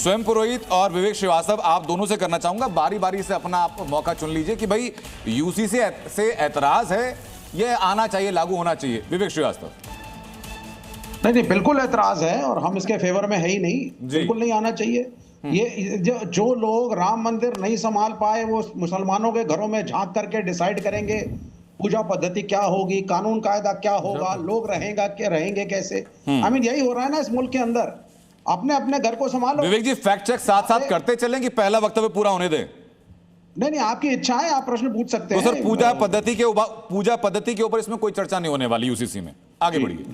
स्वयं पुरोहित और विवेक श्रीवास्तव, आप दोनों से करना चाहूंगा, बारी बारी से अपना आप मौका चुन लीजिए कि भाई यूसीसी से ऐतराज है, ये आना चाहिए, लागू होना चाहिए। विवेक श्रीवास्तव। नहीं, बिल्कुल ऐतराज है और हम इसके फेवर में है ही नहीं, बिल्कुल नहीं आना चाहिए। ये जो लोग राम मंदिर नहीं संभाल पाए वो मुसलमानों के घरों में झांक करके डिसाइड करेंगे पूजा पद्धति क्या होगी, कानून कायदा क्या होगा, लोग रहेंगे कैसे। आई मीन यही हो रहा है ना इस मुल्क के अंदर। अपने अपने घर को संभालो। विवेक जी, फैक्ट चेक साथ साथ करते चलें कि पहला वक्तव्य पूरा होने दें? नहीं, आपकी इच्छा है, आप प्रश्न पूछ सकते हैं। तो सर, पूजा पद्धति के ऊपर इसमें कोई चर्चा नहीं होने वाली यूसीसी में, आगे बढ़िए।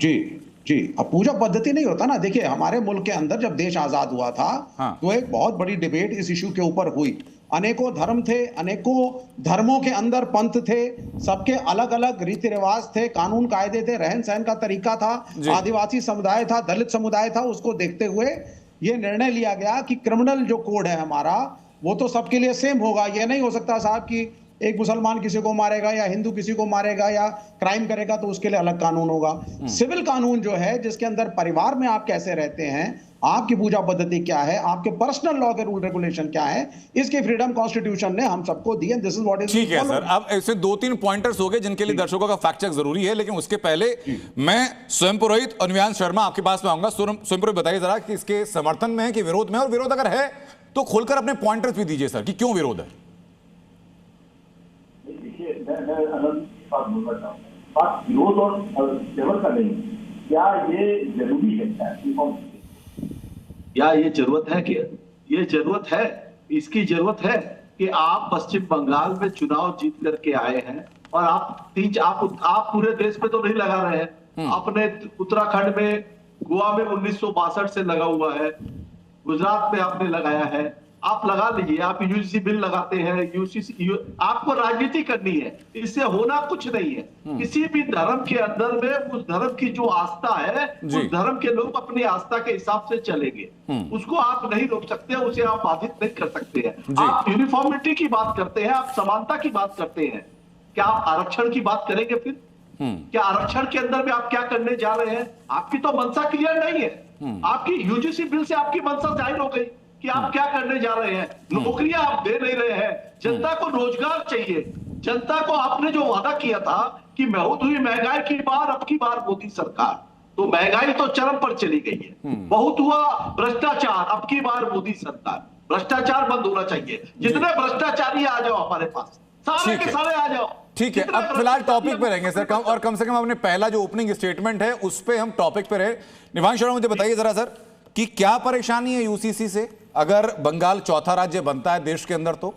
जी, अब पूजा पद्धति नहीं होता ना। देखिए, हमारे मुल्क के अंदर जब देश आजाद हुआ था, तो एक बहुत बड़ी डिबेट इस इशू के ऊपर हुई। अनेकों धर्म थे, अनेकों धर्मों के अंदर पंथ थे, सबके अलग अलग रीति रिवाज थे, कानून कायदे थे, रहन सहन का तरीका था, आदिवासी समुदाय था, दलित समुदाय था। उसको देखते हुए ये निर्णय लिया गया कि क्रिमिनल जो कोड है हमारा, वो तो सबके लिए सेम होगा। ये नहीं हो सकता साहब कि एक मुसलमान किसी को मारेगा या हिंदू किसी को मारेगा या क्राइम करेगा तो उसके लिए अलग कानून होगा। सिविल कानून जो है, जिसके अंदर परिवार में आप कैसे रहते हैं, आपकी पूजा पद्धति क्या है, आपके पर्सनल लॉ के रूल रेगुलेशन क्या है, इसकी फ्रीडम कॉन्स्टिट्यूशन ने हम सबको दी है। This is what is. ठीक है सर, अब ऐसे 2-3 पॉइंटर्स हो गए जिनके लिए दर्शकों का फैक्ट चेक जरूरी है, लेकिन उसके पहले मैं स्वयं पुरोहित और निवांश शर्मा आपके पास में आऊंगा। स्वयं पुरोहित, बताइए जरा कि इसके समर्थन में है कि विरोध में, और विरोध अगर है तो खोलकर अपने पॉइंटर्स भी दीजिए सर कि क्यों विरोध है। बात बोलना चाहूँगा, बात विरोध और सेवन का नहीं, क्या ये जरूरी है, क्या ये जरूरत है, कि ये जरूरत है, इसकी जरूरत है कि आप पश्चिम बंगाल में चुनाव जीत करके आए हैं और आप पूरे देश में तो नहीं लगा रहे हैं, अपने उत्तराखंड में, गोवा में 1962 से लगा हुआ है, गुजरात में आपने लगाया है, आप लगा लीजिए। आप यूजीसी बिल लगाते हैं, आपको राजनीति करनी है, इससे होना कुछ नहीं है। किसी भी धर्म के अंदर में उस धर्म की जो आस्था है, उस धर्म के लोग अपनी आस्था के हिसाब से चलेंगे, उसको आप नहीं रोक सकते, उसे आप बाधित नहीं कर सकते हैं। आप यूनिफॉर्मिटी की बात करते हैं, आप समानता की बात करते हैं, क्या आप आरक्षण की बात करेंगे फिर? क्या आरक्षण के अंदर में आप क्या करने जा रहे हैं? आपकी तो मंशा क्लियर नहीं है। आपकी यूजीसी बिल से आपकी मंशा जाहिर हो गई कि आप क्या करने जा रहे हैं। नौकरियां आप दे नहीं रहे हैं, जनता को रोजगार चाहिए। जनता को आपने जो वादा किया था कि बहुत हुई महंगाई की बार, अब की बार मोदी सरकार, तो महंगाई तो चरम पर चली गई है। बहुत हुआ भ्रष्टाचार, अब की बार मोदी सरकार, भ्रष्टाचार बंद होना चाहिए। जितने भ्रष्टाचारी आ जाओ हमारे पास, सारे के सारे आ जाओ। ठीक है, अब फिलहाल टॉपिक पे रहेंगे सर, कम से कम अपने पहला जो ओपनिंग स्टेटमेंट है उस पे हम टॉपिक पे रहे। निवांश शर्मा, मुझे बताइए जरा सर कि क्या परेशानी है यूसीसी से अगर बंगाल चौथा राज्य बनता है देश के अंदर? तो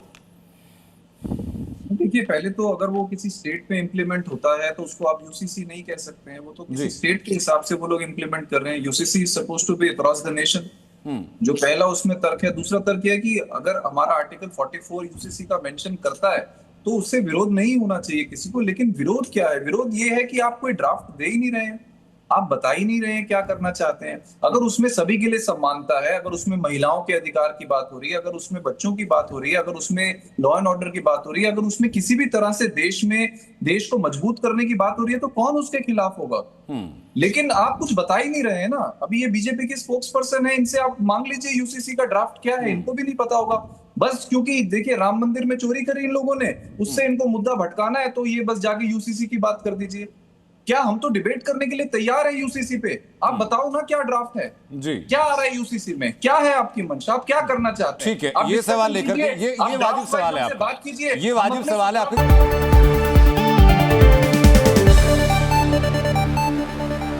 देखिए, पहले तो अगर वो किसी स्टेट में इंप्लीमेंट होता है तो उसको आप यूसीसी नहीं कह सकते हैं, वो तो किसी स्टेट के हिसाब से वो लोग इंप्लीमेंट कर रहे हैं। UCC is supposed to be across the nation, जो पहला उसमें तर्क है। दूसरा तर्क है कि अगर हमारा आर्टिकल 44 यूसीसी का मेंशन करता है तो उससे विरोध नहीं होना चाहिए किसी को। लेकिन विरोध क्या है? विरोध ये है कि आप कोई ड्राफ्ट दे ही नहीं रहे हैं, आप बता ही नहीं रहे हैं क्या करना चाहते हैं। अगर उसमें सभी के लिए समानता है, अगर उसमें महिलाओं के अधिकार की बात हो रही है, अगर उसमें बच्चों की बात हो रही है, अगर उसमें लॉ एंड ऑर्डर की बात हो रही है, अगर उसमें किसी भी तरह से देश को मजबूत करने की बात हो रही है, तो कौन उसके खिलाफ होगा? लेकिन आप कुछ बता ही नहीं रहे हैं ना। अभी ये बीजेपी के स्पोक्स पर्सन है, इनसे आप मांग लीजिए यूसीसी का ड्राफ्ट क्या है, इनको भी नहीं पता होगा। बस क्योंकि देखिए राम मंदिर में चोरी करी इन लोगों ने, उससे इनको मुद्दा भटकाना है, तो ये बस जाके यूसीसी की बात कर दीजिए। क्या हम तो डिबेट करने के लिए तैयार है यूसीसी पे? आप बताओ ना क्या ड्राफ्ट है जी, क्या आ रहा है यूसीसी में, क्या है आपकी मंशा, आप क्या करना चाहते हैं? ठीक है, ये सवाल लेकर ये वाजिब सवाल है, बात कीजिए, ये वाजिब सवाल है आप